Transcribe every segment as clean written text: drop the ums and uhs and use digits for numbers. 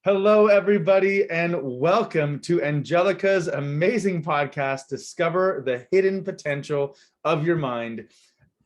Hello, everybody, and welcome to Angelica's amazing podcast, Discover the Hidden Potential of Your Mind.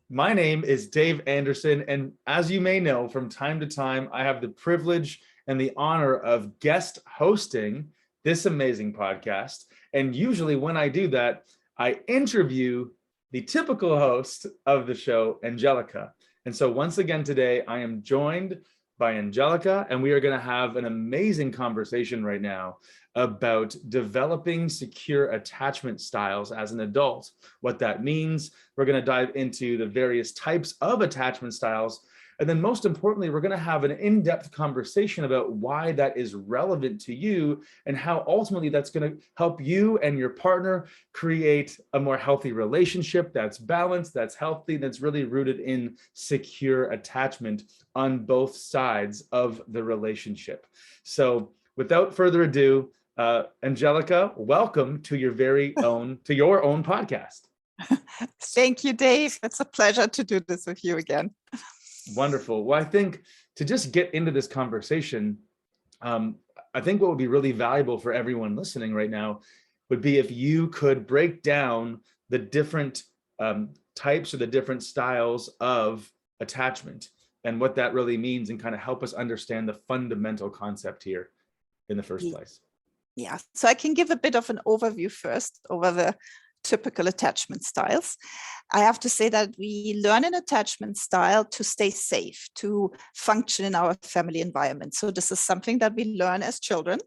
My name is Dave Anderson, and as you may know, from time to time, I have the privilege and the honor of guest hosting this amazing podcast. And usually when I do that, I interview the typical host of the show, Angelica. And so once again today, I am joined by Angelica, and we are going to have an amazing conversation right now about developing secure attachment styles as an adult, what that means. We're going to dive into the various types of attachment styles. And then most importantly, we're going to have an in-depth conversation about why that is relevant to you and how ultimately that's going to help you and your partner create a more healthy relationship that's balanced, that's healthy, that's really rooted in secure attachment on both sides of the relationship. So without further ado, Angelica, welcome to your own podcast. Thank you, Dave. It's a pleasure to do this with you again. Wonderful. Well, I think to just get into this conversation, I think what would be really valuable for everyone listening right now would be if you could break down the different types or the different styles of attachment and what that really means, and kind of help us understand the fundamental concept here in the first place. Yeah, so I can give a bit of an overview first over the typical attachment styles. I have to say that we learn an attachment style to stay safe, to function in our family environment. So this is something that we learn as children.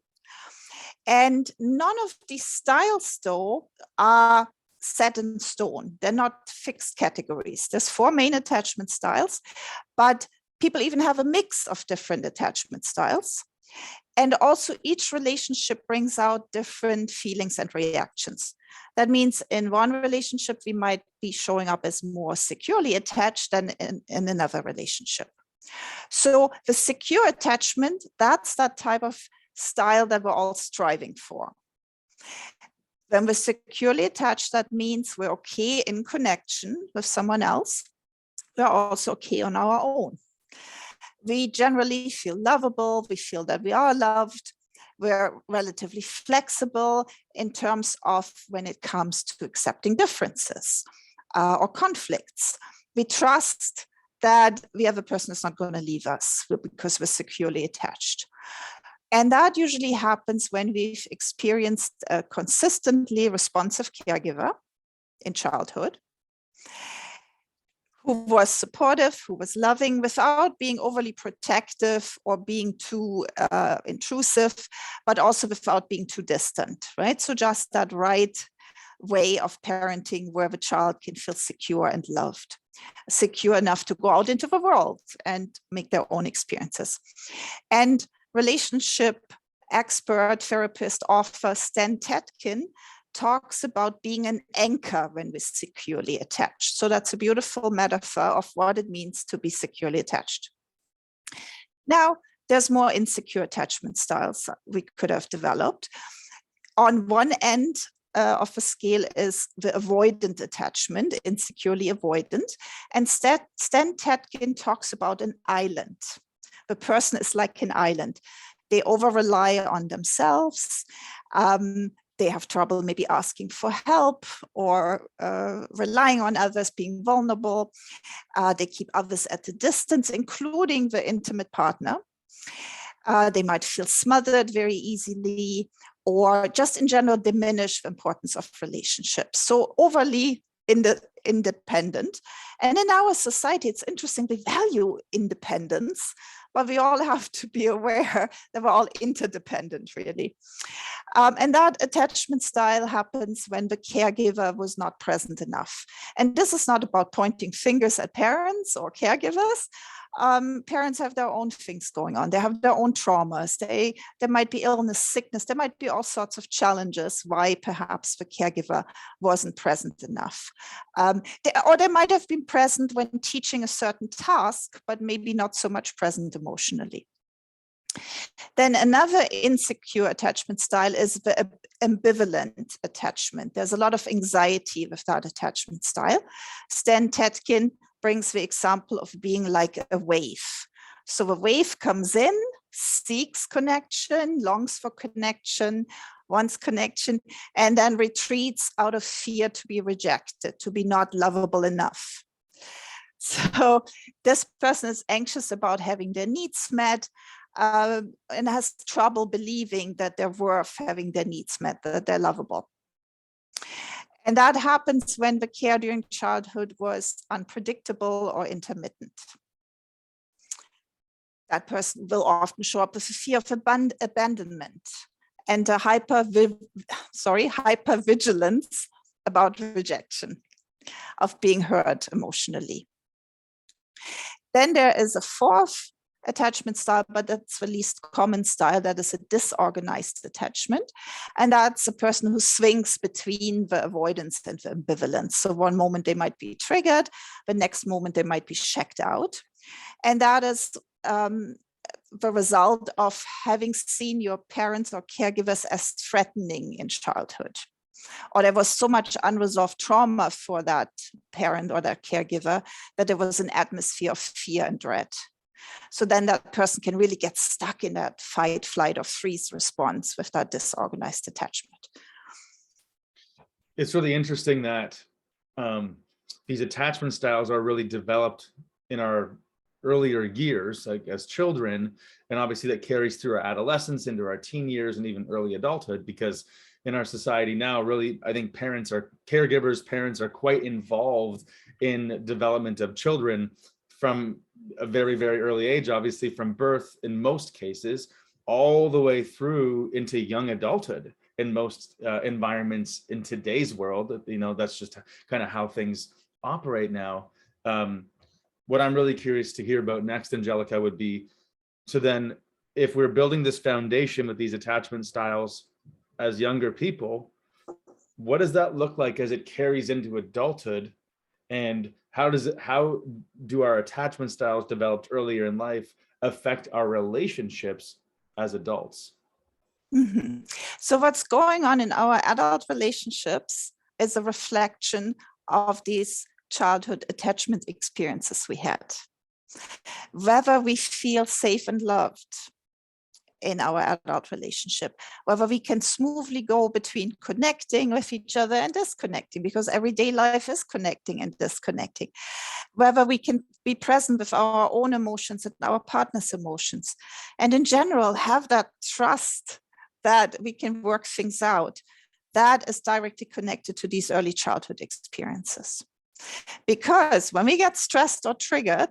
And none of these styles, though, are set in stone. They're not fixed categories. There's 4 main attachment styles, but people even have a mix of different attachment styles. And also each relationship brings out different feelings and reactions. That means in one relationship, we might be showing up as more securely attached than in another relationship. So the secure attachment, that's that type of style that we're all striving for. When we're securely attached, that means we're okay in connection with someone else. We're also okay on our own. We generally feel lovable. We feel that we are loved. We're relatively flexible in terms of when it comes to accepting differences or conflicts. We trust that the other person is not going to leave us because we're securely attached. And that usually happens when we've experienced a consistently responsive caregiver in childhood, who was supportive, who was loving without being overly protective or being too intrusive, but also without being too distant, right? So just that right way of parenting where the child can feel secure and loved, secure enough to go out into the world and make their own experiences. And relationship expert, therapist, author Stan Tetkin talks about being an anchor when we're securely attached. So that's a beautiful metaphor of what it means to be securely attached. Now, there's more insecure attachment styles we could have developed. On one end of the scale is the avoidant attachment, insecurely avoidant. And Stan Tetkin talks about an island. The person is like an island. They over-rely on themselves. They have trouble maybe asking for help or relying on others, being vulnerable. They keep others at a distance, including the intimate partner. They might feel smothered very easily, or just in general diminish the importance of relationships. So overly independent. And in our society, it's interesting, we value independence, but we all have to be aware that we're all interdependent, really. And that attachment style happens when the caregiver was not present enough. And this is not about pointing fingers at parents or caregivers. Parents have their own things going on. They have their own traumas. There might be illness, sickness. There might be all sorts of challenges why perhaps the caregiver wasn't present enough. Or they might have been present when teaching a certain task, but maybe not so much present emotionally. Then another insecure attachment style is the ambivalent attachment. There's a lot of anxiety with that attachment style. Stan Tetkin brings the example of being like a wave. So a wave comes in, seeks connection, longs for connection, wants connection, and then retreats out of fear to be rejected, to be not lovable enough. So this person is anxious about having their needs met, and has trouble believing that they're worth having their needs met, that they're lovable. And that happens when the care during childhood was unpredictable or intermittent. That person will often show up with a fear of abandonment and a hypervigilance about rejection, of being hurt emotionally. Then there is a fourth attachment style, but that's the least common style. That is a disorganized attachment. And that's a person who swings between the avoidance and the ambivalence. So one moment they might be triggered, the next moment they might be checked out. And that is the result of having seen your parents or caregivers as threatening in childhood. Or there was so much unresolved trauma for that parent or that caregiver that there was an atmosphere of fear and dread. So then that person can really get stuck in that fight, flight, or freeze response with that disorganized attachment. It's really interesting that these attachment styles are really developed in our earlier years, like as children, and obviously that carries through our adolescence into our teen years and even early adulthood, because in our society now, really, I think parents are quite involved in development of children from a very, very early age, obviously from birth in most cases, all the way through into young adulthood in most environments in today's world. You know, that's just kind of how things operate now. What I'm really curious to hear about next, Angelica, would be, so then if we're building this foundation with these attachment styles as younger people, what does that look like as it carries into adulthood? And how do our attachment styles developed earlier in life affect our relationships as adults? Mm-hmm. So what's going on in our adult relationships is a reflection of these childhood attachment experiences we had. Whether we feel safe and loved in our adult relationship, whether we can smoothly go between connecting with each other and disconnecting, because everyday life is connecting and disconnecting, whether we can be present with our own emotions and our partner's emotions, and in general have that trust that we can work things out. That is directly connected to these early childhood experiences. Because when we get stressed or triggered,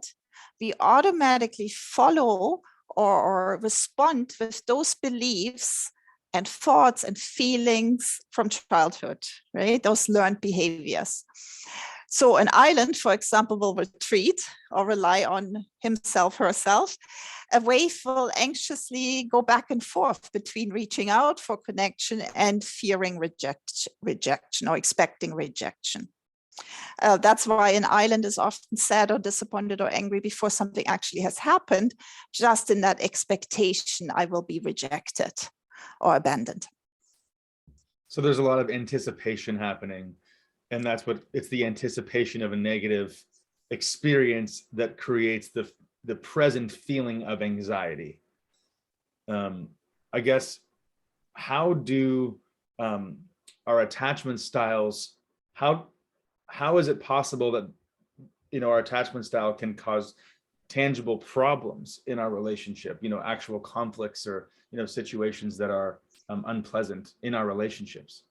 we automatically follow or respond with those beliefs and thoughts and feelings from childhood, right? Those learned behaviors. So an island, for example, will retreat or rely on himself, herself. A wave will anxiously go back and forth between reaching out for connection and fearing rejection or expecting rejection. That's why an island is often sad or disappointed or angry before something actually has happened, just in that expectation I will be rejected or abandoned. So there's a lot of anticipation happening, and it's the anticipation of a negative experience that creates the present feeling of anxiety. I guess, how do our attachment styles, how is it possible that, you know, our attachment style can cause tangible problems in our relationship, you know, actual conflicts or, you know, situations that are unpleasant in our relationships?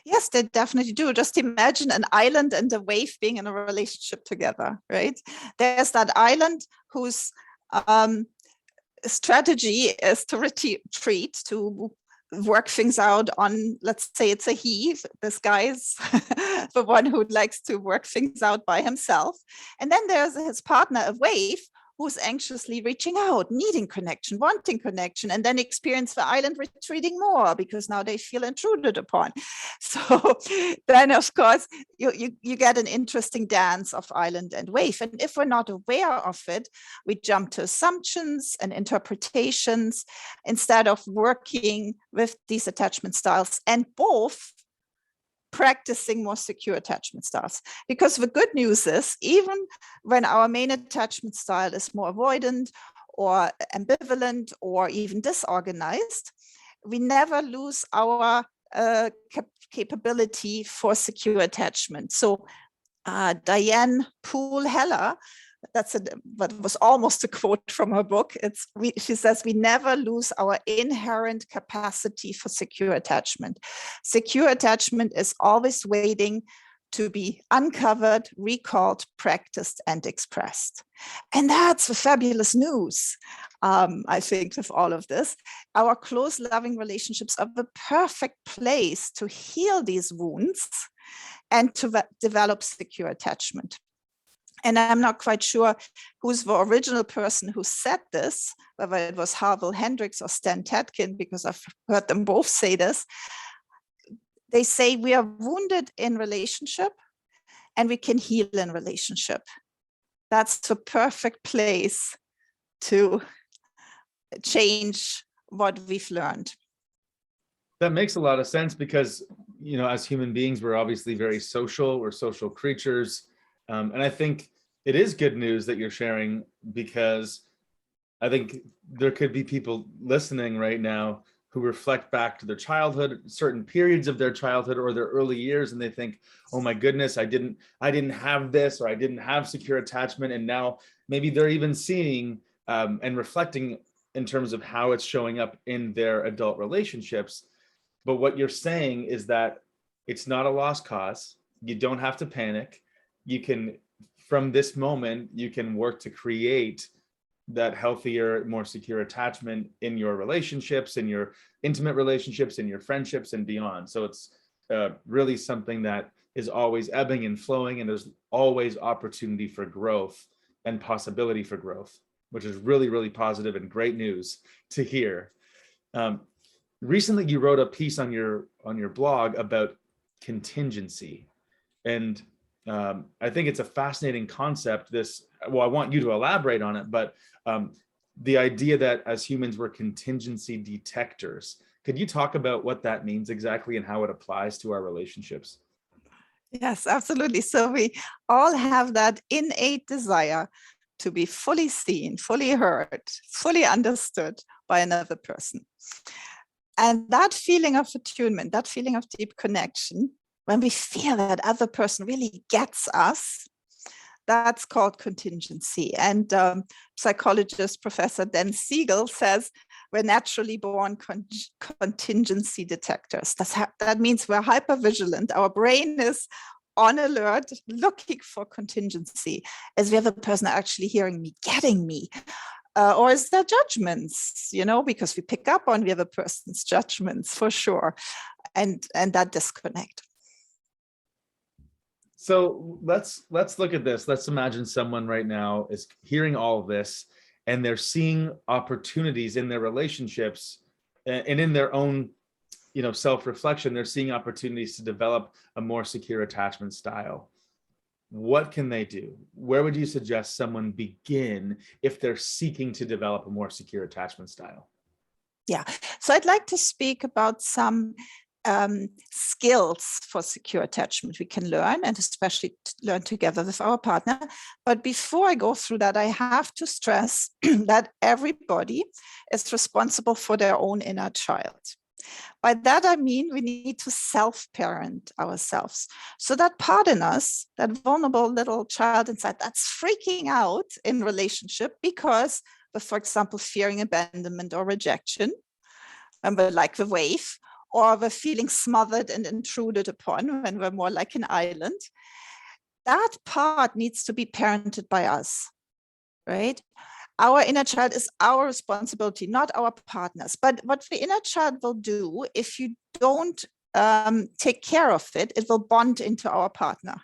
Yes, they definitely do. Just imagine an island and a wave being in a relationship together, right? There's that island whose strategy is to retreat, to work things out on, let's say it's a he, this guy is the one who likes to work things out by himself. And then there's his partner, a wave, who's anxiously reaching out, needing connection, wanting connection, and then experience the island retreating more because now they feel intruded upon. So then, of course, you get an interesting dance of island and wave. And if we're not aware of it, we jump to assumptions and interpretations instead of working with these attachment styles, and both practicing more secure attachment styles. Because the good news is, even when our main attachment style is more avoidant or ambivalent or even disorganized, we never lose our capability for secure attachment. So Diane Poole Heller, but was almost a quote from her book. She says, we never lose our inherent capacity for secure attachment. Secure attachment is always waiting to be uncovered, recalled, practiced, and expressed. And that's the fabulous news, I think, of all of this. Our close, loving relationships are the perfect place to heal these wounds and to develop secure attachment. And I'm not quite sure who's the original person who said this, whether it was Harville Hendricks or Stan Tatkin, because I've heard them both say this. They say we are wounded in relationship and we can heal in relationship. That's the perfect place to change what we've learned. That makes a lot of sense because, you know, as human beings, we're obviously very social, we're social creatures. And I think it is good news that you're sharing, because I think there could be people listening right now who reflect back to their childhood, certain periods of their childhood or their early years, and they think, oh my goodness, I didn't have this, or I didn't have secure attachment. And now maybe they're even seeing and reflecting in terms of how it's showing up in their adult relationships. But what you're saying is that it's not a lost cause. You don't have to panic. You can, from this moment, you can work to create that healthier, more secure attachment in your relationships, in your intimate relationships, in your friendships, and beyond. So it's really something that is always ebbing and flowing, and there's always opportunity for growth and possibility for growth, which is really, really positive and great news to hear. Recently, you wrote a piece on your blog about contingency, and I think it's a fascinating concept. I want you to elaborate on it, but the idea that as humans we're contingency detectors. Could you talk about what that means exactly and how it applies to our relationships? Yes, absolutely. So we all have that innate desire to be fully seen, fully heard, fully understood by another person. And that feeling of attunement, that feeling of deep connection, when we feel that other person really gets us, that's called contingency. And psychologist Professor Dan Siegel says we're naturally born contingency detectors. That means we're hypervigilant. Our brain is on alert, looking for contingency. Is the other person actually hearing me, getting me? Or is there judgments, because we pick up on the other person's judgments for sure, and that disconnect. So let's look at this. Let's imagine someone right now is hearing all of this and they're seeing opportunities in their relationships and in their own, self-reflection. They're seeing opportunities to develop a more secure attachment style. What can they do? Where would you suggest someone begin if they're seeking to develop a more secure attachment style? Yeah, so I'd like to speak about some skills for secure attachment we can learn, and especially learn together with our partner. But before I go through that, I have to stress that everybody is responsible for their own inner child. By that, I mean we need to self-parent ourselves. So that part in us, that vulnerable little child inside, that's freaking out in relationship because of, for example, fearing abandonment or rejection, like the wave, or we're feeling smothered and intruded upon when we're more like an island. That part needs to be parented by us, right? Our inner child is our responsibility, not our partner's. But what the inner child will do, if you don't take care of it, it will bond into our partner.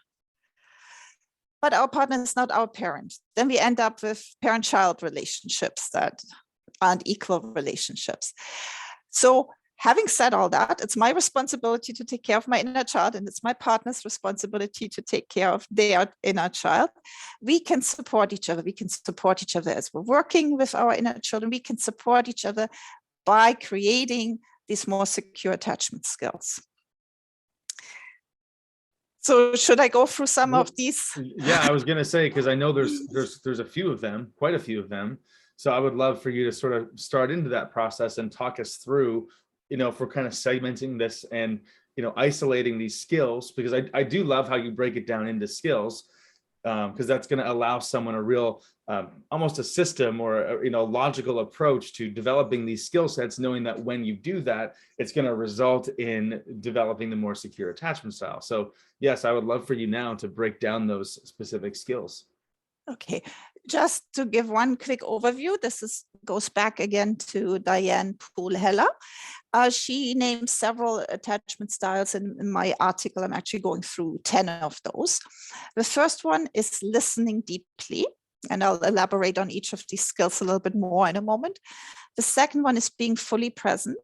But our partner is not our parent. Then we end up with parent-child relationships that aren't equal relationships. So having said all that, it's my responsibility to take care of my inner child, and it's my partner's responsibility to take care of their inner child. We can support each other. We can support each other as we're working with our inner children. We can support each other by creating these more secure attachment skills. So should I go through some of these? Yeah, I was going to say, because I know there's a few of them, quite a few of them. So I would love for you to sort of start into that process and talk us through, if we're kind of segmenting this and, isolating these skills, because I do love how you break it down into skills, because that's going to allow someone a real, almost a system or a logical approach to developing these skill sets, knowing that when you do that, it's going to result in developing the more secure attachment style. So yes, I would love for you now to break down those specific skills. Okay, just to give one quick overview, goes back again to Diane Poole Heller. She named several attachment styles in my article. I'm actually going through 10 of those. The first one is listening deeply, and I'll elaborate on each of these skills a little bit more in a moment. The second one is being fully present.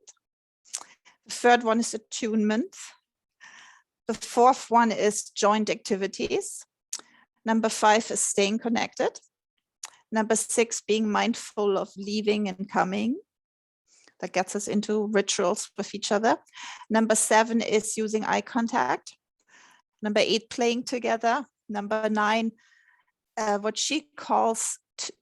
The third one is attunement. The fourth one is joint activities. Number 5 is staying connected. Number 6, being mindful of leaving and coming. That gets us into rituals with each other. Number 7 is using eye contact. Number 8, playing together. Number 9, what she calls,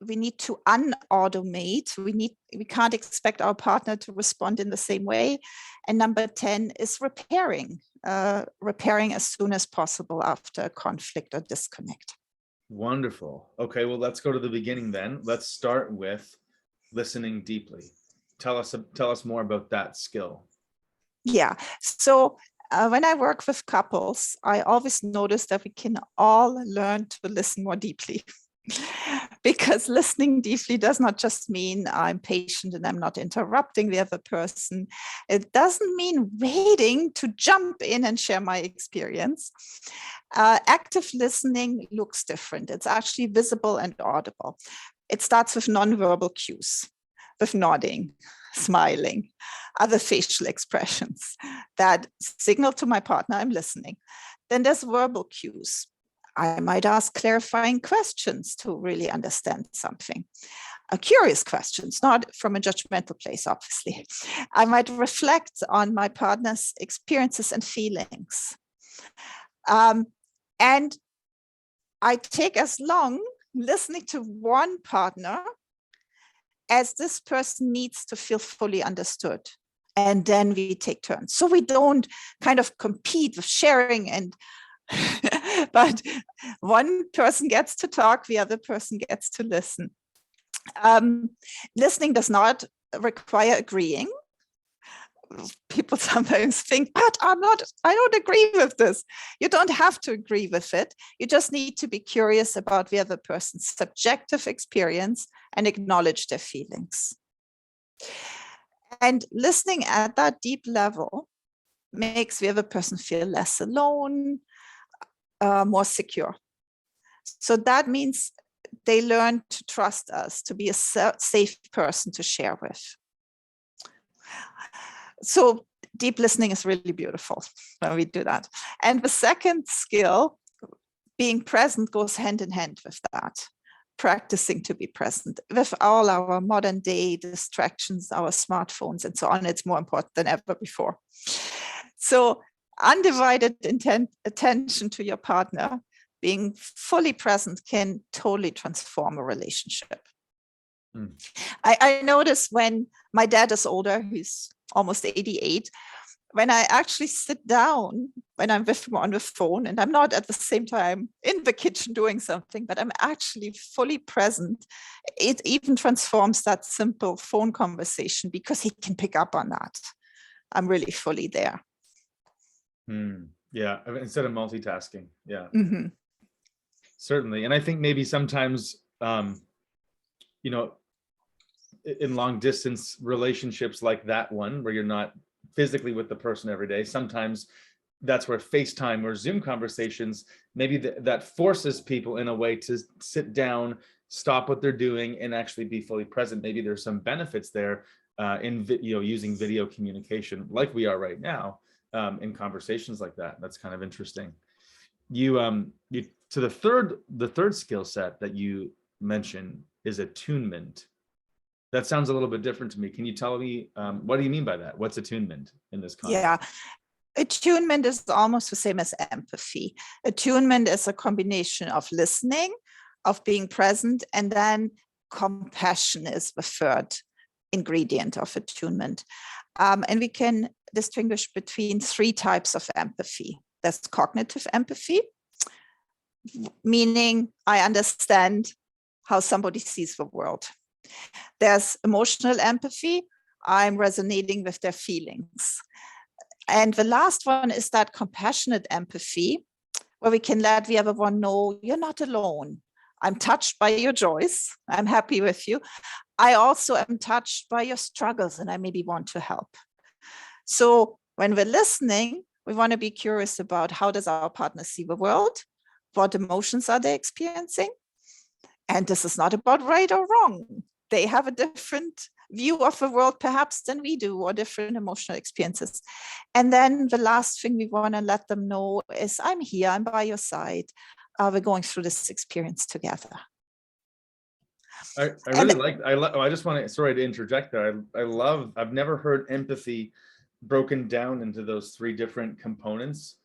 we need to unautomate. We can't expect our partner to respond in the same way. And number 10 is repairing as soon as possible after a conflict or disconnect. Wonderful. Okay, well, let's go to the beginning then. Let's start with listening deeply. Tell us more about that skill. Yeah. So when I work with couples, I always notice that we can all learn to listen more deeply. Because listening deeply does not just mean I'm patient and I'm not interrupting the other person. It doesn't mean waiting to jump in and share my experience. Active listening looks different. It's actually visible and audible. It starts with nonverbal cues, with nodding, smiling, other facial expressions that signal to my partner I'm listening. Then there's verbal cues. I might ask clarifying questions to really understand something. Curious questions, not from a judgmental place, obviously. I might reflect on my partner's experiences and feelings. And I take as long listening to one partner as this person needs to feel fully understood. And then we take turns. So we don't kind of compete with sharing but one person gets to talk, the other person gets to listen. Listening does not require agreeing. People sometimes think, but I don't agree with this. You don't have to agree with it. You just need to be curious about the other person's subjective experience and acknowledge their feelings. And listening at that deep level makes the other person feel less alone, more secure. So that means they learn to trust us, to be a safe person to share with. So deep listening is really beautiful when we do that. And the second skill, being present, goes hand in hand with that. Practicing to be present. With all our modern day distractions, our smartphones and so on, it's more important than ever before. So undivided attention to your partner, being fully present, can totally transform a relationship. I notice when my dad is older, he's almost 88, when I actually sit down, when I'm with him on the phone, and I'm not at the same time in the kitchen doing something, but I'm actually fully present, it even transforms that simple phone conversation because he can pick up on that. I'm really fully there. Yeah, instead of multitasking. Yeah, Mm-hmm. Certainly. And I think maybe sometimes, in long distance relationships like that one, where you're not physically with the person every day, sometimes that's where FaceTime or Zoom conversations, maybe that forces people in a way to sit down, stop what they're doing, and actually be fully present. Maybe there's some benefits there in using video communication like we are right now. In conversations like that. That's kind of interesting. So the third skill set that you mentioned is attunement. That sounds a little bit different to me. Can you tell me what do you mean by that? What's attunement in this context? Yeah, attunement is almost the same as empathy. Attunement is a combination of listening, of being present, and then compassion is the third ingredient of attunement. And we can distinguish between three types of empathy. There's cognitive empathy, meaning I understand how somebody sees the world. There's emotional empathy. I'm resonating with their feelings. And the last one is that compassionate empathy, where we can let the other one know you're not alone. I'm touched by your joys. I'm happy with you. I also am touched by your struggles and I maybe want to help. So when we're listening, we want to be curious about how does our partner see the world? What emotions are they experiencing? And this is not about right or wrong. They have a different view of the world perhaps than we do, or different emotional experiences. And then the last thing we want to let them know is I'm here, I'm by your side. We're going through this experience together. I really like, I just want to, sorry to interject there. I've never heard empathy broken down into those three different components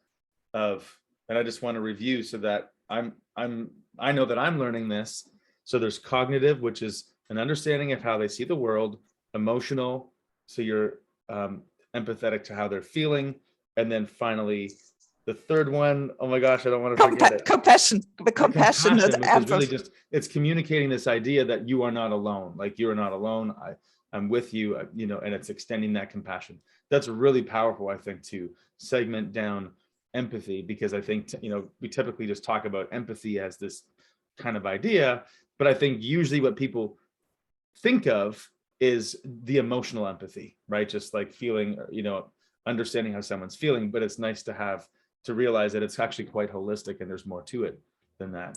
of, and I just want to review so that I know that I'm learning this. So there's cognitive, which is an understanding of how they see the world, emotional, so you're empathetic to how they're feeling, and then finally the third one, oh my gosh, I don't want to forget it. Compassion, the compassionate which is really just, it's communicating this idea that you are not alone, like you are not alone, I'm with you, you know, and it's extending that compassion. That's really powerful, I think, to segment down empathy, because I think, you know, we typically just talk about empathy as this kind of idea, but I think usually what people think of is the emotional empathy, right? Just like feeling, you know, understanding how someone's feeling, but it's nice to realize that it's actually quite holistic and there's more to it than that.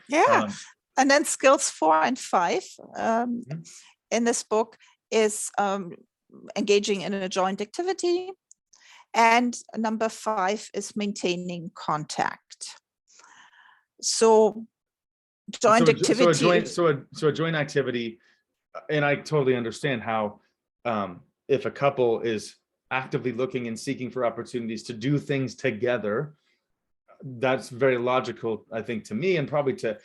Yeah. And then skills 4 and 5 in this book is engaging in a joint activity. And number 5 is maintaining contact. So joint activity. So a joint activity, and I totally understand how if a couple is actively looking and seeking for opportunities to do things together, that's very logical, I think, to me, and probably to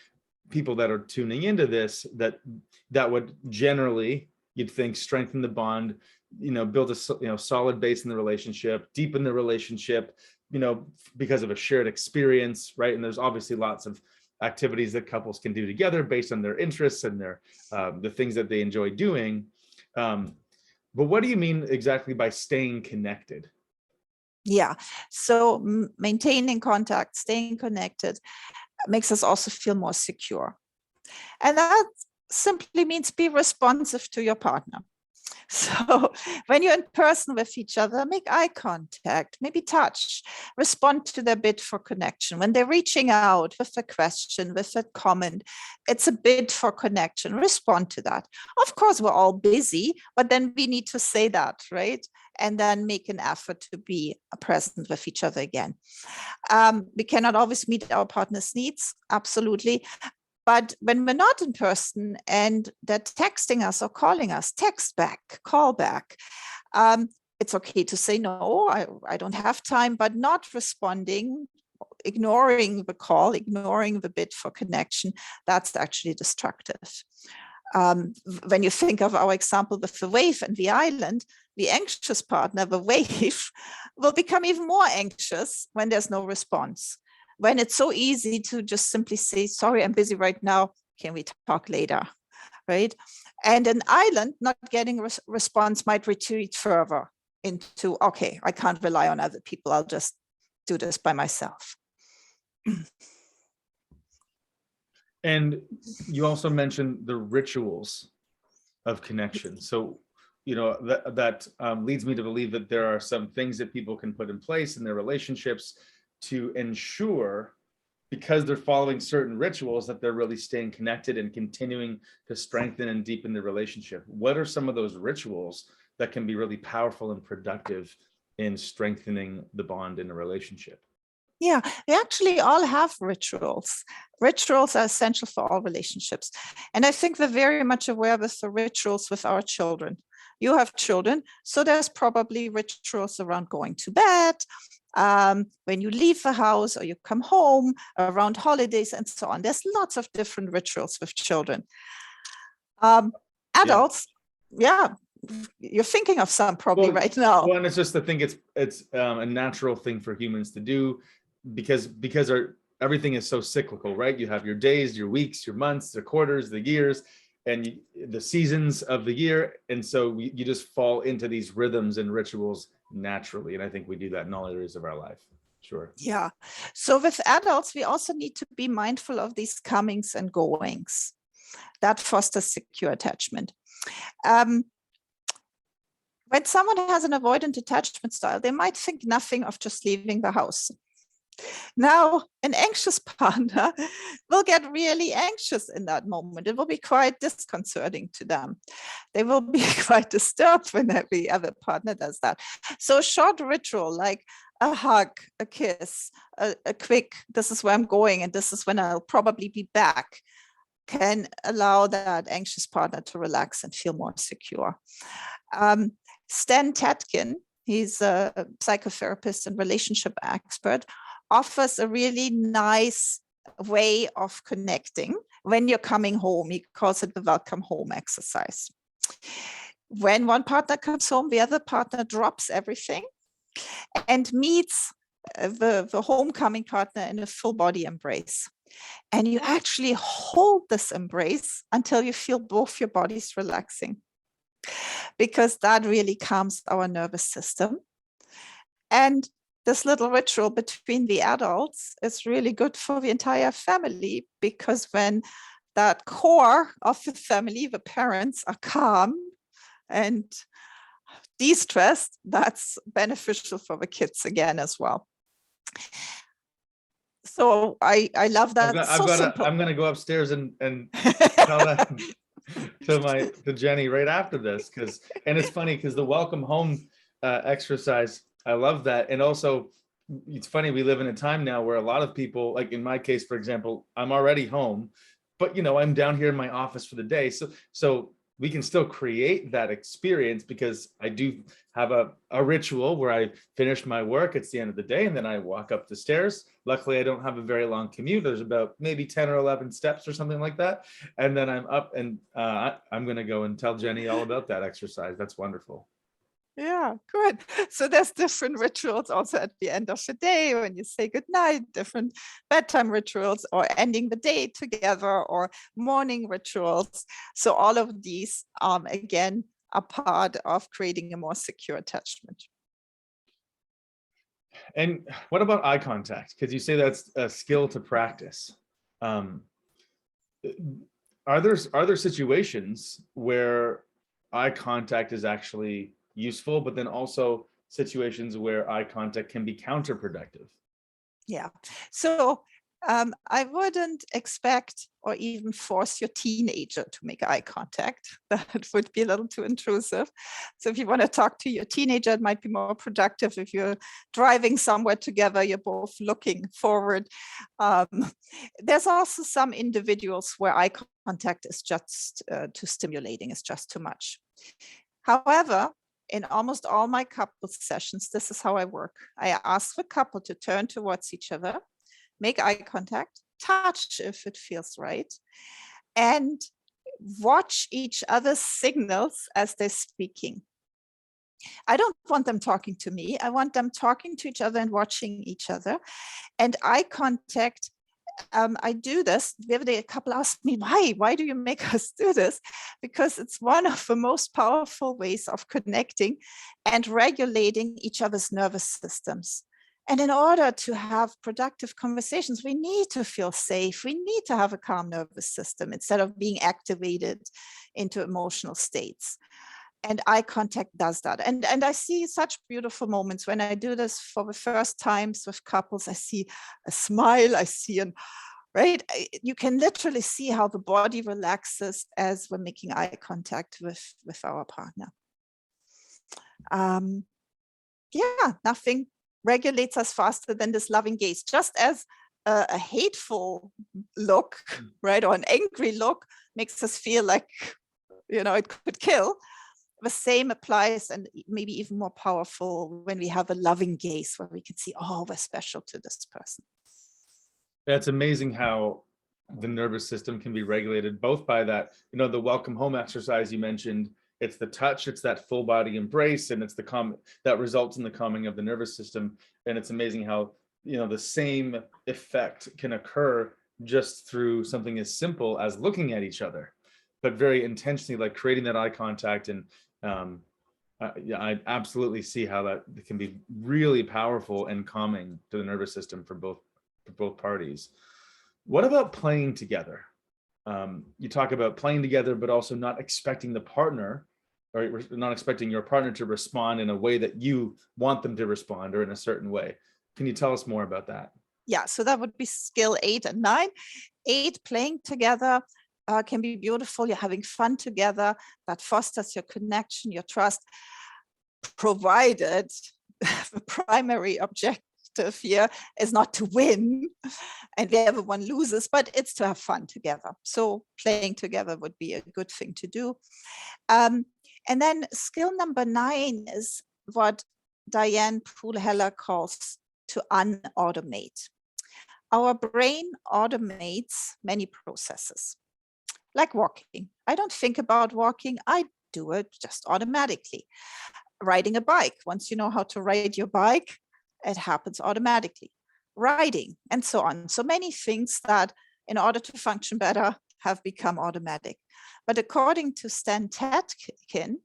people that are tuning into this, that would generally, you'd think, strengthen the bond, you know, build a solid base in the relationship, deepen the relationship, you know, because of a shared experience, right? And there's obviously lots of activities that couples can do together based on their interests and their the things that they enjoy doing. But what do you mean exactly by staying connected? Yeah, so maintaining contact, staying connected makes us also feel more secure. And that simply means be responsive to your partner. So when you're in person with each other, make eye contact, maybe touch, respond to their bid for connection. When they're reaching out with a question, with a comment, it's a bid for connection, respond to that. Of course, we're all busy, but then we need to say that, right? And then make an effort to be present with each other again. We cannot always meet our partner's needs, absolutely. But when we're not in person and they're texting us or calling us, text back, call back. It's okay to say, no, I don't have time, but not responding, ignoring the call, ignoring the bid for connection, that's actually destructive. When you think of our example with the wave and the island, the anxious partner, the wave, will become even more anxious when there's no response. When it's so easy to just simply say, sorry, I'm busy right now, can we talk later, right? And an island not getting a response might retreat further into, okay, I can't rely on other people, I'll just do this by myself. And you also mentioned the rituals of connection. So, you know, that leads me to believe that there are some things that people can put in place in their relationships to ensure, because they're following certain rituals, that they're really staying connected and continuing to strengthen and deepen the relationship. What are some of those rituals that can be really powerful and productive in strengthening the bond in a relationship? Yeah, we actually all have rituals. Rituals are essential for all relationships. And I think we're very much aware with the rituals with our children. You have children, so there's probably rituals around going to bed, when you leave the house or you come home, around holidays and so on. There's lots of different rituals with children. Adults, yeah, you're thinking of some probably right now. Well, and it's just, I think it's a natural thing for humans to do because everything is so cyclical, right? You have your days, your weeks, your months, the quarters, the years, and the seasons of the year. And so you just fall into these rhythms and rituals naturally. And I think we do that in all areas of our life. Sure. Yeah. So with adults, we also need to be mindful of these comings and goings. That fosters secure attachment. When someone has an avoidant attachment style, they might think nothing of just leaving the house. Now, an anxious partner will get really anxious in that moment. It will be quite disconcerting to them. They will be quite disturbed when every other partner does that. So a short ritual like a hug, a kiss, a quick, this is where I'm going and this is when I'll probably be back, can allow that anxious partner to relax and feel more secure. Stan Tatkin, he's a psychotherapist and relationship expert, offers a really nice way of connecting when you're coming home. He calls it the welcome home exercise. When one partner comes home, the other partner drops everything and meets the homecoming partner in a full body embrace. And you actually hold this embrace until you feel both your bodies relaxing, because that really calms our nervous system. And this little ritual between the adults is really good for the entire family, because when that core of the family, the parents, are calm and de-stressed, that's beneficial for the kids again as well. So I love that. I'm going to go upstairs and tell that to Jenny right after this, and it's funny because the welcome home exercise, I love that. And also, it's funny, we live in a time now where a lot of people, like in my case, for example, I'm already home, but I'm down here in my office for the day. So we can still create that experience, because I do have a ritual where I finish my work. It's the end of the day, and then I walk up the stairs. Luckily, I don't have a very long commute. There's about maybe 10 or 11 steps or something like that. And then I'm up, and I'm going to go and tell Jenny all about that exercise. That's wonderful. Yeah, good. So there's different rituals also at the end of the day when you say goodnight, different bedtime rituals, or ending the day together, or morning rituals. So all of these, again, are part of creating a more secure attachment. And what about eye contact? Because you say that's a skill to practice. Are there situations where eye contact is actually useful, but then also situations where eye contact can be counterproductive? Yeah. So I wouldn't expect or even force your teenager to make eye contact. That would be a little too intrusive. So if you want to talk to your teenager, it might be more productive if you're driving somewhere together, you're both looking forward. There's also some individuals where eye contact is just too stimulating, it's just too much. However, in almost all my couple sessions, this is how I work. I ask the couple to turn towards each other, make eye contact, touch if it feels right, and watch each other's signals as they're speaking. I don't want them talking to me. I want them talking to each other and watching each other. And eye contact, I do this. The other day, a couple asked me, why do you make us do this? Because it's one of the most powerful ways of connecting and regulating each other's nervous systems. And in order to have productive conversations, we need to feel safe. We need to have a calm nervous system instead of being activated into emotional states. And eye contact does that. And I see such beautiful moments when I do this for the first times with couples. I see a smile, I see right? You can literally see how the body relaxes as we're making eye contact with our partner. Yeah, nothing regulates us faster than this loving gaze. Just as a hateful look, right, or an angry look makes us feel like, it could kill. the same applies, and maybe even more powerful when we have a loving gaze where we can see, oh, we're special to this person. It's amazing how the nervous system can be regulated both by that, the welcome home exercise you mentioned. It's the touch, it's that full body embrace, and it's the that results in the calming of the nervous system. And it's amazing how, the same effect can occur just through something as simple as looking at each other, but very intentionally, like creating that eye contact. And yeah, I absolutely see how that can be really powerful and calming to the nervous system for both parties. What about playing together? You talk about playing together, but also not expecting the partner, or not expecting your partner to respond in a way that you want them to respond, or in a certain way. Can you tell us more about that? Yeah, so that would be skill 8 and 9. 8, playing together can be beautiful. You're having fun together. That fosters your connection, your trust, provided the primary objective here is not to win and everyone loses, but it's to have fun together. So playing together would be a good thing to do. And then skill number 9 is what Diane Poole Heller calls to unautomate. Our brain automates many processes, like walking. I don't think about walking, I do it just automatically. Riding a bike, once you know how to ride your bike, it happens automatically. Writing, and so on. So many things that, in order to function better, have become automatic. But according to Stan Tatkin,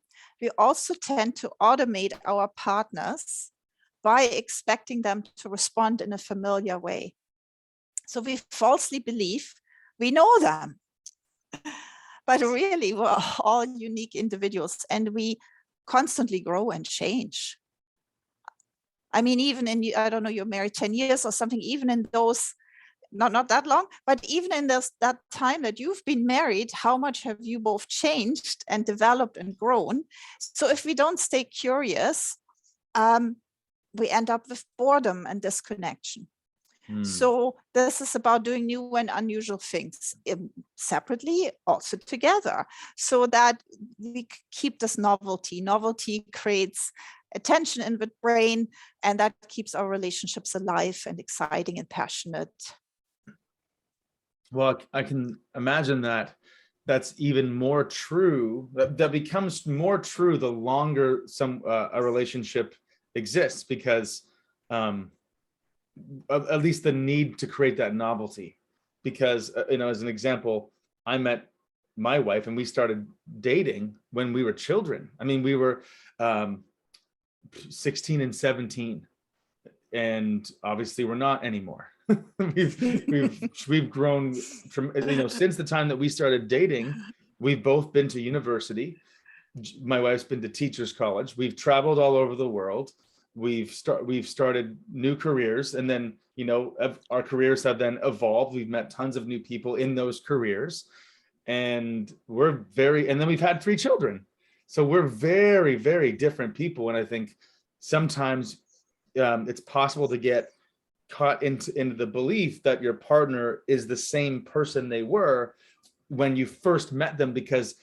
we also tend to automate our partners by expecting them to respond in a familiar way. So we falsely believe we know them, but really we're all unique individuals, and we constantly grow and change. I mean, even in, I don't know, you're married 10 years or something, even in those, not that long, but even in that time that you've been married, how much have you both changed and developed and grown? So if we don't stay curious, we end up with boredom and disconnection. So this is about doing new and unusual things separately, also together, so that we keep this novelty. Novelty creates attention in the brain, and that keeps our relationships alive and exciting and passionate. Well, I can imagine that that's even more true, that becomes more true the longer a relationship exists, because at least the need to create that novelty. Because as an example, I met my wife and we started dating when we were children. I mean, we were 16 and 17, and obviously we're not anymore. we've grown from, since the time that we started dating. We've both been to university. My wife's been to teachers college. We've traveled all over the world. We've started new careers, and then our careers have then evolved. We've met tons of new people in those careers, and and then we've had 3 children. So we're very, very different people. And I think sometimes it's possible to get caught into the belief that your partner is the same person they were when you first met them, because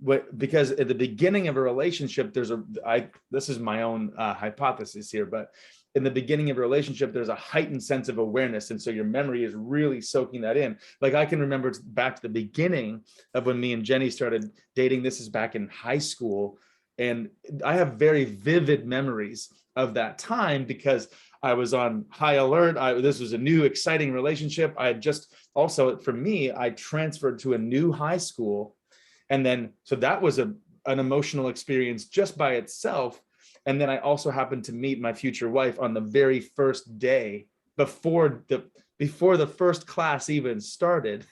at the beginning of a relationship, this is my own hypothesis here, but in the beginning of a relationship, there's a heightened sense of awareness. And so your memory is really soaking that in. Like, I can remember back to the beginning of when me and Jenny started dating. This is back in high school. And I have very vivid memories of that time because I was on high alert. This was a new, exciting relationship. I had just also, for me, I transferred to a new high school. And then, so that was an emotional experience just by itself. And then I also happened to meet my future wife on the very first day before the first class even started.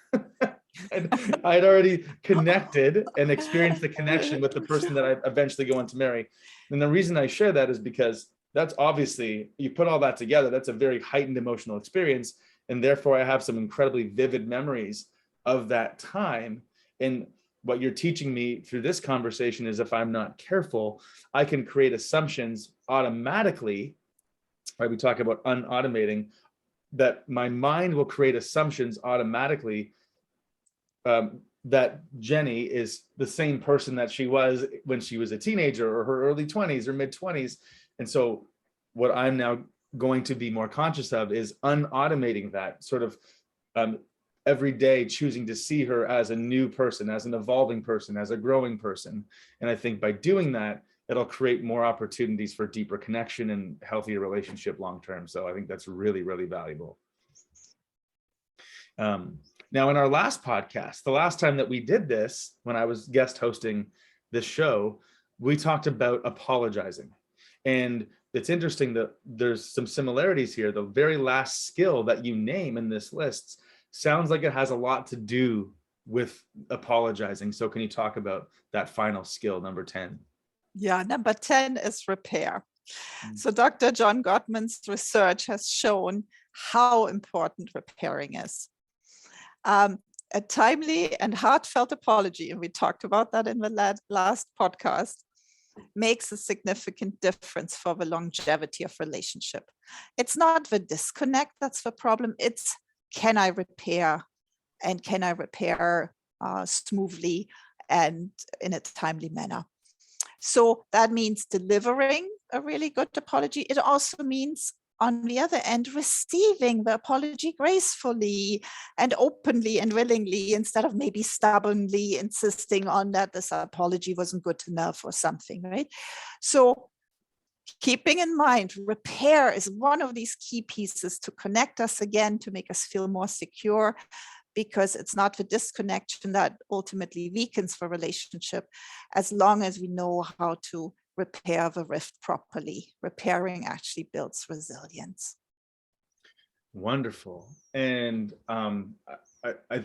And I had already connected and experienced the connection with the person that I eventually go on to marry. And the reason I share that is because that's obviously, you put all that together, that's a very heightened emotional experience. And therefore I have some incredibly vivid memories of that time. And what you're teaching me through this conversation is, if I'm not careful, I can create assumptions automatically, right? We talk about unautomating, that my mind will create assumptions automatically that Jenny is the same person that she was when she was a teenager or her early 20s or mid 20s. And so what I'm now going to be more conscious of is unautomating that sort of every day, choosing to see her as a new person, as an evolving person, as a growing person. And I think by doing that, it'll create more opportunities for deeper connection and healthier relationship long-term. So I think that's really, really valuable. Now, in our last podcast, the last time that we did this, when I was guest hosting this show, we talked about apologizing. And it's interesting that there's some similarities here. The very last skill that you name in this list sounds like it has a lot to do with apologizing. So can you talk about that final skill, number 10? Yeah, number 10 is repair. So Dr. John Gottman's research has shown how important repairing is. A timely and heartfelt apology, and we talked about that in the last podcast, makes a significant difference for the longevity of relationship. It's not the disconnect that's the problem. It's, can I repair, and can I repair smoothly and in a timely manner? So that means delivering a really good apology. It also means, on the other end, receiving the apology gracefully and openly and willingly, instead of maybe stubbornly insisting on that this apology wasn't good enough or something, right? So keeping in mind, repair is one of these key pieces to connect us again, to make us feel more secure, because it's not the disconnection that ultimately weakens the relationship, as long as we know how to repair the rift properly. Repairing actually builds resilience. Wonderful. And I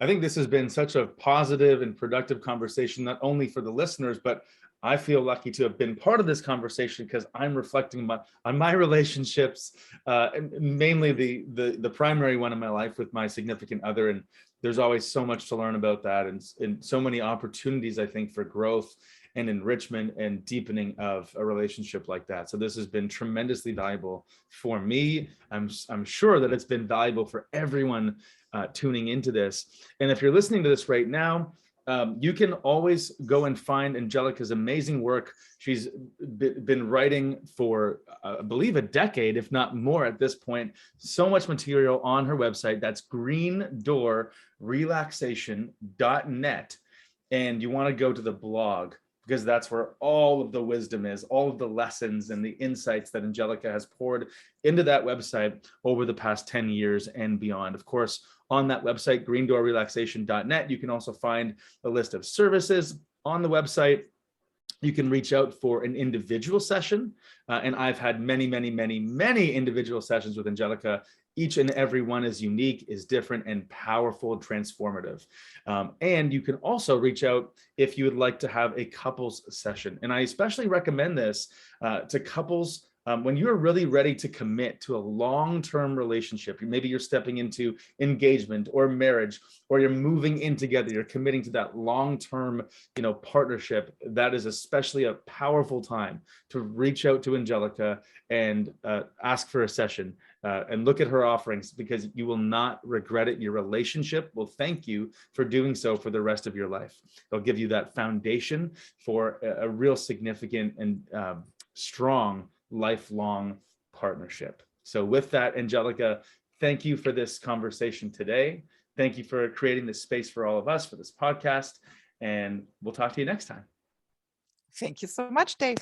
think this has been such a positive and productive conversation, not only for the listeners, but I feel lucky to have been part of this conversation because I'm reflecting on my relationships, mainly the primary one in my life with my significant other. And there's always so much to learn about that, and so many opportunities, I think, for growth and enrichment and deepening of a relationship like that. So this has been tremendously valuable for me. I'm sure that it's been valuable for everyone tuning into this. And if you're listening to this right now, you can always go and find Angelica's amazing work. She's been writing for, I believe, a decade, if not more at this point. So much material on her website. That's greendoorrelaxation.net. And you want to go to the blog, because that's where all of the wisdom is, all of the lessons and the insights that Angelica has poured into that website over the past 10 years and beyond. Of course, on that website, greendoorrelaxation.net, you can also find a list of services on the website. You can reach out for an individual session. And I've had many individual sessions with Angelica. Each and every one is unique, is different, and powerful and transformative. And you can also reach out if you would like to have a couples session. And I especially recommend this to couples when you're really ready to commit to a long-term relationship. Maybe you're stepping into engagement or marriage, or you're moving in together, you're committing to that long-term, partnership. That is especially a powerful time to reach out to Angelica and ask for a session and look at her offerings, because you will not regret it. Your relationship will thank you for doing so for the rest of your life. They'll give you that foundation for a real significant and strong lifelong partnership. So with that, Angelica, thank you for this conversation today. Thank you for creating this space for all of us for this podcast, and we'll talk to you next time. Thank you so much, Dave.